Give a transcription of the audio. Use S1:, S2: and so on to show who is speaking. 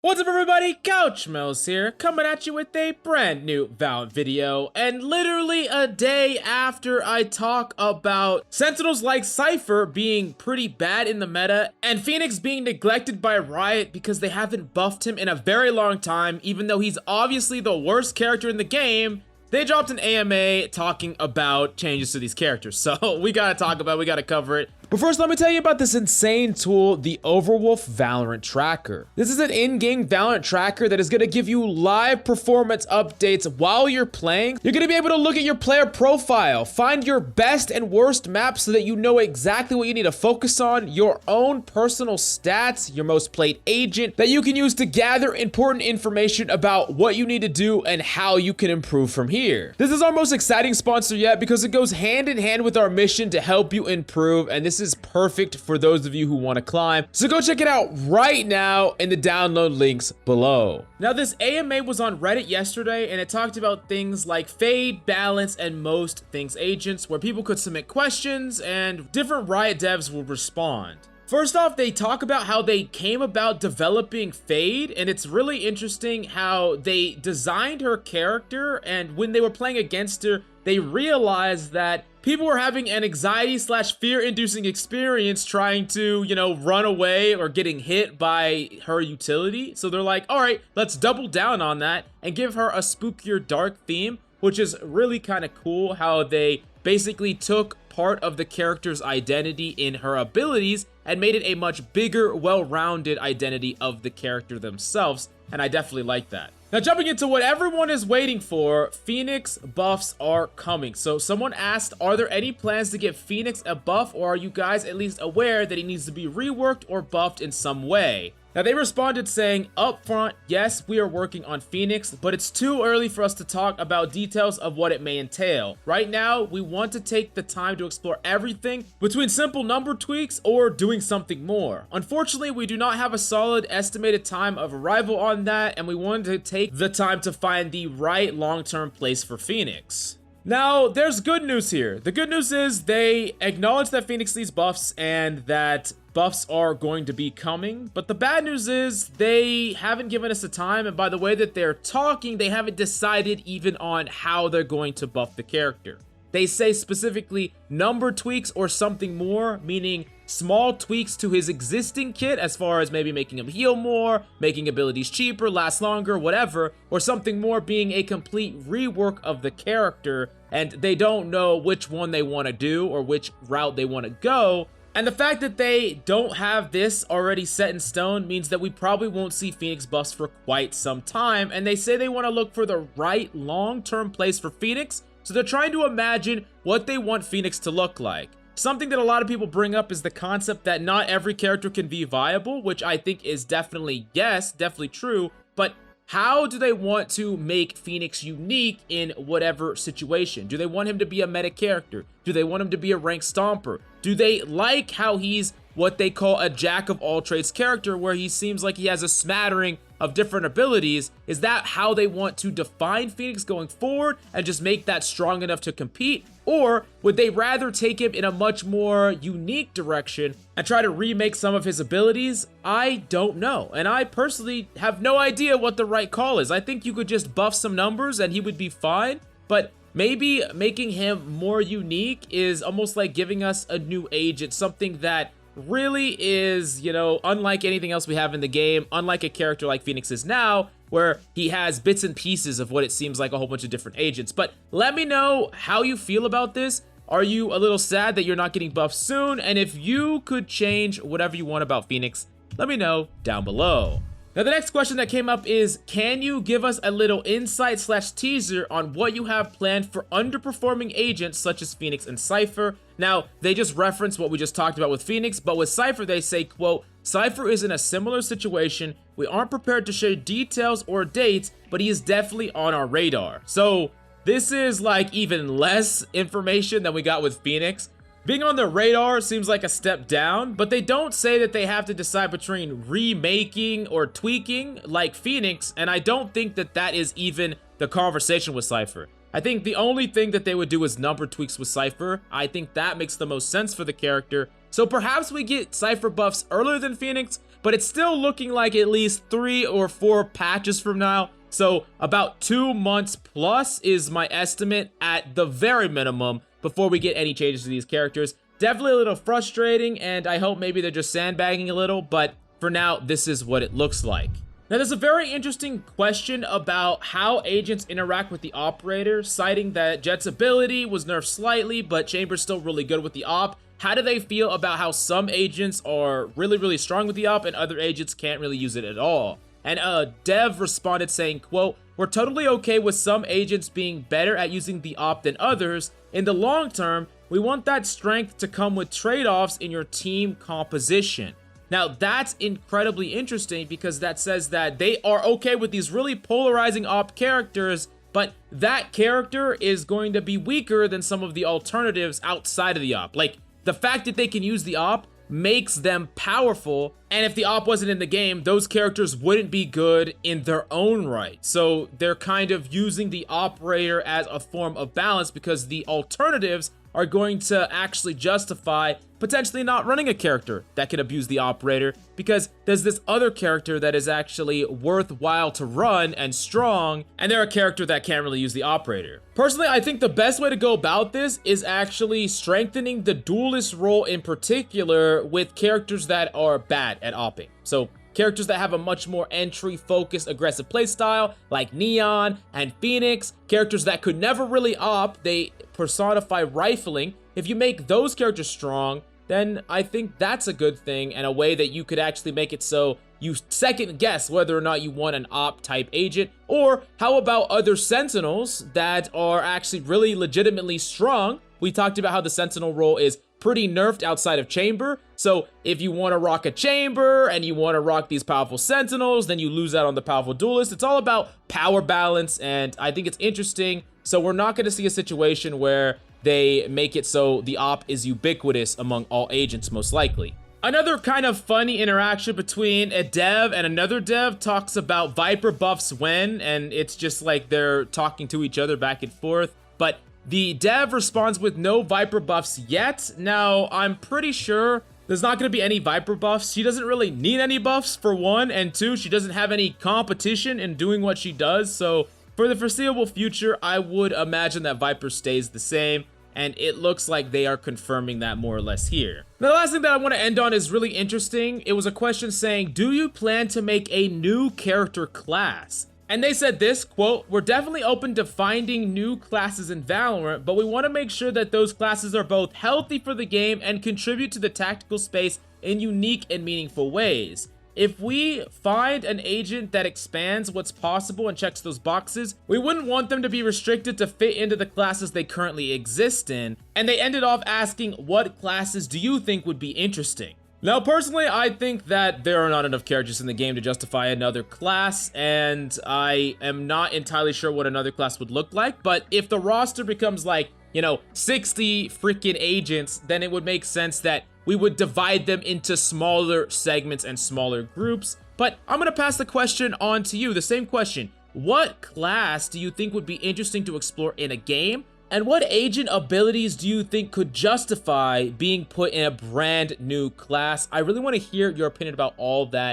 S1: What's up everybody, Couchmills here, coming at you with a brand new Valorant video, and literally a day after I talk about Sentinels like CYPHER being pretty bad in the meta, and Phoenix being neglected by Riot because they haven't buffed him in a very long time, even though he's obviously the worst character in the game. They dropped an AMA talking about changes to these characters, so we gotta talk about it, we gotta cover it. But first, let me tell you about this insane tool, the Overwolf Valorant Tracker. This is an in-game Valorant tracker that is going to give you live performance updates while you're playing. You're going to be able to look at your player profile, find your best and worst maps so that you know exactly what you need to focus on, your own personal stats, your most played agent, that you can use to gather important information about what you need to do and how you can improve from here. This is our most exciting sponsor yet because it goes hand in hand with our mission to help you improve, and this is perfect for those of you who want to climb. So go check it out right now in the download links below. Now this AMA was on Reddit yesterday and it talked about things like Fade, Balance, and most things agents, where people could submit questions and different Riot devs will respond. First off, they talk about how they came about developing Fade, and it's really interesting how they designed her character, and when they were playing against her, they realized that people were having an anxiety/fear-inducing experience trying to, run away or getting hit by her utility. So they're like, all right, let's double down on that and give her a spookier dark theme, which is really kind of cool how they basically took part of the character's identity in her abilities and made it a much bigger, well-rounded identity of the character themselves, and I definitely like that. Now jumping into what everyone is waiting for, Phoenix buffs are coming. So someone asked, are there any plans to give Phoenix a buff, or are you guys at least aware that he needs to be reworked or buffed in some way? Now they responded saying, up front, yes, we are working on Phoenix, but it's too early for us to talk about details of what it may entail. Right now, we want to take the time to explore everything between simple number tweaks or doing something more. Unfortunately, we do not have a solid estimated time of arrival on that, and we wanted to take the time to find the right long-term place for Phoenix. Now, there's good news here. The good news is they acknowledge that Phoenix needs buffs and that buffs are going to be coming, but the bad news is they haven't given us a time, and by the way that they're talking, they haven't decided even on how they're going to buff the character. They say specifically number tweaks or something more, meaning small tweaks to his existing kit as far as maybe making him heal more, making abilities cheaper, last longer, whatever, or something more being a complete rework of the character, and they don't know which one they want to do or which route they want to go. And the fact that they don't have this already set in stone means that we probably won't see Phoenix buffs for quite some time, and they say they want to look for the right long-term place for Phoenix, so they're trying to imagine what they want Phoenix to look like. Something that a lot of people bring up is the concept that not every character can be viable, which I think is definitely, yes, definitely true, but how do they want to make Phoenix unique in whatever situation? Do they want him to be a meta character? Do they want him to be a rank stomper? Do they like how he's what they call a jack of all trades character, where he seems like he has a smattering of different abilities? Is that how they want to define Phoenix going forward and just make that strong enough to compete? Or would they rather take him in a much more unique direction and try to remake some of his abilities? I don't know, and I personally have no idea what the right call is. I think you could just buff some numbers and he would be fine, but maybe making him more unique is almost like giving us a new agent, something that really is, unlike anything else we have in the game, unlike a character like Phoenix is now, where he has bits and pieces of what it seems like a whole bunch of different agents. But let me know how you feel about this. Are you a little sad that you're not getting buffed soon? And if you could change whatever you want about Phoenix, let me know down below. Now the next question that came up is, can you give us a little insight/teaser on what you have planned for underperforming agents such as Phoenix and CYPHER? Now, they just reference what we just talked about with Phoenix, but with CYPHER they say, quote, CYPHER is in a similar situation. We aren't prepared to share details or dates, but he is definitely on our radar. So this is like even less information than we got with Phoenix. Being on the radar seems like a step down, but they don't say that they have to decide between remaking or tweaking like Phoenix, and I don't think that that is even the conversation with CYPHER. I think the only thing that they would do is number tweaks with CYPHER. I think that makes the most sense for the character. So perhaps we get CYPHER buffs earlier than Phoenix, but it's still looking like at least 3 or 4 patches from now. So about 2 months plus is my estimate at the very minimum before we get any changes to these characters. Definitely a little frustrating, and I hope maybe they're just sandbagging a little, but for now, this is what it looks like. Now, there's a very interesting question about how agents interact with the operator, citing that Jett's ability was nerfed slightly, but Chamber's still really good with the op. How do they feel about how some agents are really strong with the op and other agents can't really use it at all? And Dev responded saying, quote, "We're totally okay with some agents being better at using the op than others. In the long term, we want that strength to come with trade-offs in your team composition." Now, that's incredibly interesting because that says that they are okay with these really polarizing op characters, but that character is going to be weaker than some of the alternatives outside of the op. Like, the fact that they can use the op makes them powerful, and if the op wasn't in the game, those characters wouldn't be good in their own right. So they're kind of using the operator as a form of balance because the alternatives are going to actually justify potentially not running a character that can abuse the operator because there's this other character that is actually worthwhile to run and strong, and they're a character that can't really use the operator. Personally, I think the best way to go about this is actually strengthening the duelist role in particular with characters that are bad at opping. So characters that have a much more entry-focused, aggressive playstyle, like Neon and Phoenix, characters that could never really op, they personify rifling. If you make those characters strong, then I think that's a good thing and a way that you could actually make it so you second guess whether or not you want an op type agent. Or how about other Sentinels that are actually really legitimately strong? We talked about how the Sentinel role is pretty nerfed outside of Chamber. So if you want to rock a Chamber and you want to rock these powerful Sentinels, then you lose out on the powerful Duelist. It's all about power balance, and I think it's interesting. So we're not going to see a situation where they make it so the op is ubiquitous among all agents, most likely. Another kind of funny interaction between a dev and another dev talks about Viper buffs when, and it's just like they're talking to each other back and forth. But the dev responds with no Viper buffs yet. Now, I'm pretty sure there's not going to be any Viper buffs. She doesn't really need any buffs, for one, and two, she doesn't have any competition in doing what she does. So for the foreseeable future, I would imagine that Viper stays the same, and it looks like they are confirming that more or less here. Now, the last thing that I want to end on is really interesting. It was a question saying, do you plan to make a new character class? And they said this, quote, "We're definitely open to finding new classes in Valorant, but we want to make sure that those classes are both healthy for the game and contribute to the tactical space in unique and meaningful ways. If we find an agent that expands what's possible and checks those boxes, we wouldn't want them to be restricted to fit into the classes they currently exist in." And they ended off asking, what classes do you think would be interesting? Now, personally, I think that there are not enough characters in the game to justify another class, and I am not entirely sure what another class would look like, but if the roster becomes like, 60 freaking agents, then it would make sense that we would divide them into smaller segments and smaller groups. But I'm gonna pass the question on to you, the same question. What class do you think would be interesting to explore in a game? And what agent abilities do you think could justify being put in a brand new class? I really want to hear your opinion about all that.